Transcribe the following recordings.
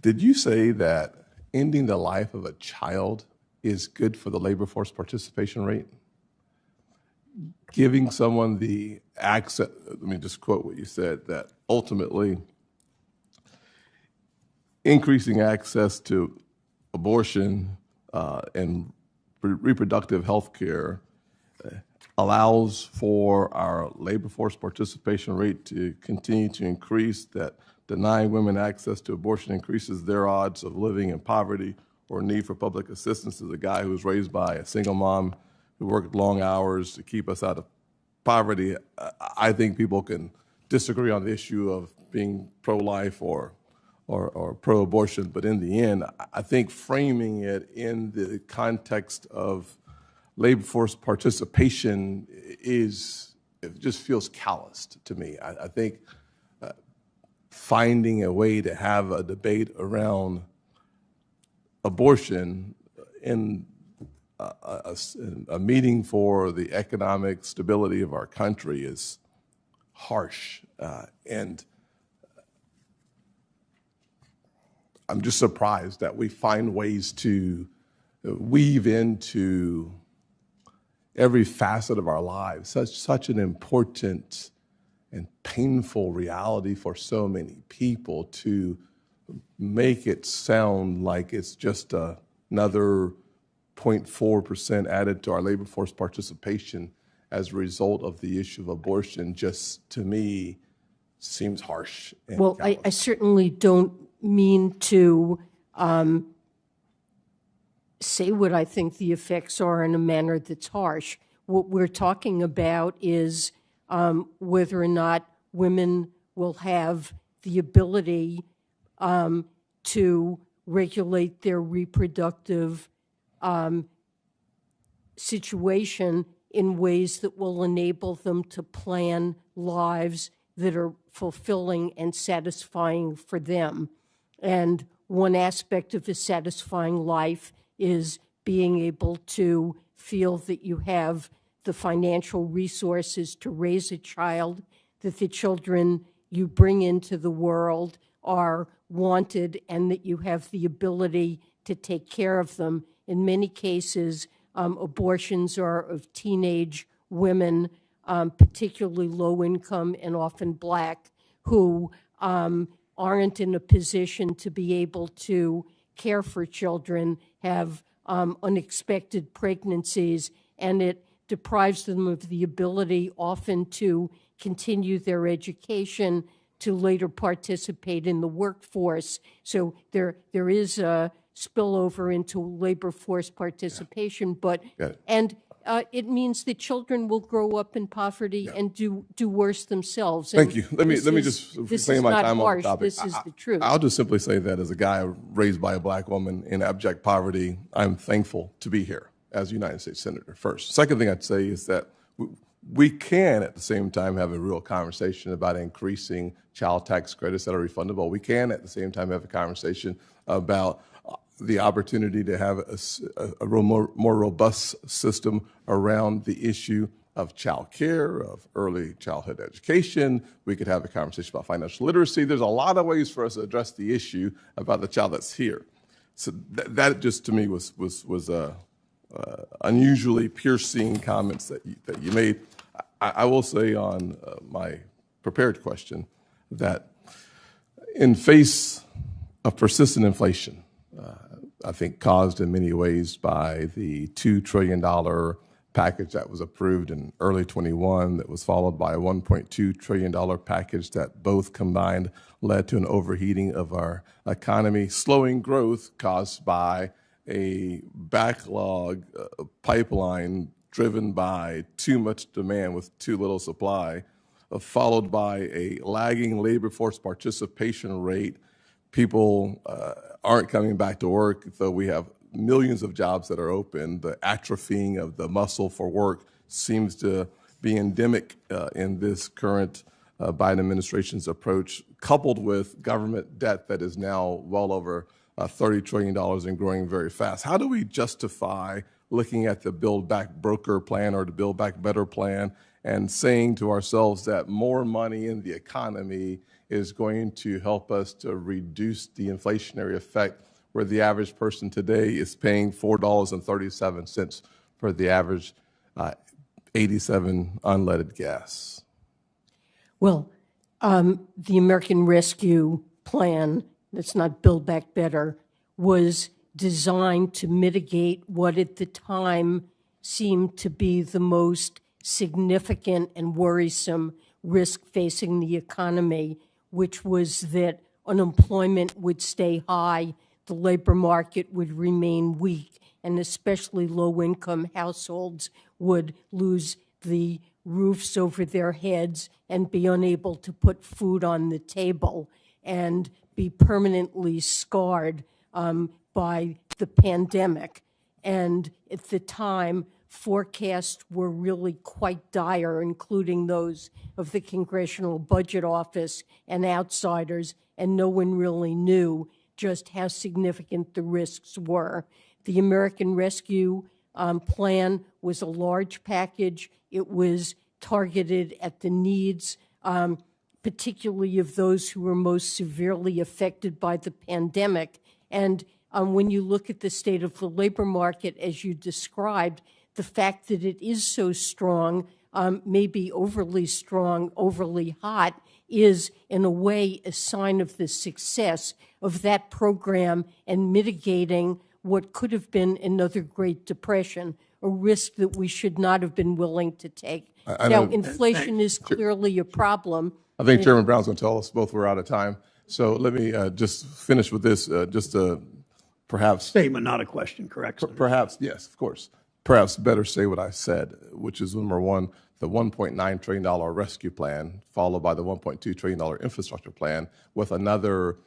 Did you say that ending the life of a child is good for the labor force participation rate? Giving someone the access, let me just quote what you said, that ultimately increasing access to abortion and reproductive health care allows for our labor force participation rate to continue to increase, that denying women access to abortion increases their odds of living in poverty or need for public assistance. As a guy who was raised by a single mom who worked long hours to keep us out of poverty, I think people can disagree on the issue of being pro-life or pro-abortion, but in the end, I think framing it in the context of labor force participation it just feels calloused to me. I think finding a way to have a debate around abortion in a meeting for the economic stability of our country is harsh. And I'm just surprised that we find ways to weave into every facet of our lives such an important and painful reality for so many people, to make it sound like it's just another 0.4% added to our labor force participation as a result of the issue of abortion. Just, to me, seems harsh. Well, I certainly don't mean to say what I think the effects are in a manner that's harsh. What we're talking about is whether or not women will have the ability to regulate their reproductive situation in ways that will enable them to plan lives that are fulfilling and satisfying for them. And one aspect of a satisfying life is being able to feel that you have the financial resources to raise a child, that the children you bring into the world are wanted, and that you have the ability to take care of them. In many cases, abortions are of teenage women, particularly low income and often Black, who aren't in a position to be able to care for children, have unexpected pregnancies, and it deprives them of the ability often to continue their education, to later participate in the workforce. So there is a spillover into labor force participation, it means that children will grow up in poverty and do worse themselves. Thank you. Let me just reclaim my time on the topic. This is the truth. I'll just simply say that as a guy raised by a Black woman in abject poverty, I'm thankful to be here as a United States Senator first. Second thing I'd say is that we can at the same time have a real conversation about increasing child tax credits that are refundable. We can at the same time have a conversation about the opportunity to have a more robust system around the issue of child care, of early childhood education. We could have a conversation about financial literacy. There's a lot of ways for us to address the issue about the child that's here. So that just to me was unusually piercing comments that you made. I will say on my prepared question that in face of persistent inflation, I think caused in many ways by the $2 trillion package that was approved in early 21 that was followed by a $1.2 trillion package that both combined led to an overheating of our economy, slowing growth caused by a backlog pipeline driven by too much demand with too little supply, followed by a lagging labor force participation rate. People aren't coming back to work, though we have millions of jobs that are open. The atrophying of the muscle for work seems to be endemic in this current Biden administration's approach, coupled with government debt that is now well over $30 trillion and growing very fast. How do we justify looking at the Build Back Broker plan or the Build Back Better plan and saying to ourselves that more money in the economy is going to help us to reduce the inflationary effect where the average person today is paying $4.37 for the average 87 unleaded gas. Well, the American Rescue Plan, that's not Build Back Better, was designed to mitigate what at the time seemed to be the most significant and worrisome risk facing the economy, which was that unemployment would stay high, the labor market would remain weak, and especially low-income households would lose the roofs over their heads and be unable to put food on the table and be permanently scarred by the pandemic. And at the time, forecasts were really quite dire, including those of the Congressional Budget Office and outsiders, and no one really knew just how significant the risks were. The American Rescue Plan was a large package. It was targeted at the needs, particularly of those who were most severely affected by the pandemic. And when you look at the state of the labor market, as you described, the fact that it is so strong, maybe overly strong, overly hot, is in a way a sign of the success of that program and mitigating what could have been another Great Depression, a risk that we should not have been willing to take. Now, inflation is clearly a problem. I think Chairman Brown's going to tell us both we're out of time. So let me just finish with this, just perhaps. Statement, not a question, correct? Perhaps, yes, of course. Perhaps better say what I said, which is number one, the $1.9 trillion rescue plan, followed by the $1.2 trillion infrastructure plan, with another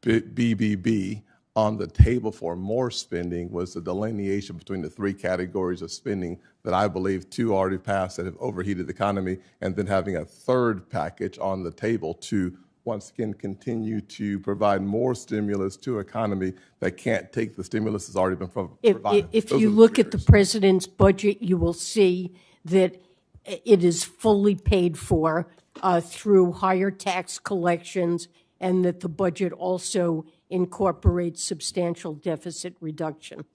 BBB on the table for more spending, was the delineation between the three categories of spending that I believe two already passed that have overheated the economy, and then having a third package on the table to once again continue to provide more stimulus to an economy that can't take the stimulus that's already been provided. If you look at the president's budget, you will see that it is fully paid for through higher tax collections, and that the budget also incorporates substantial deficit reduction.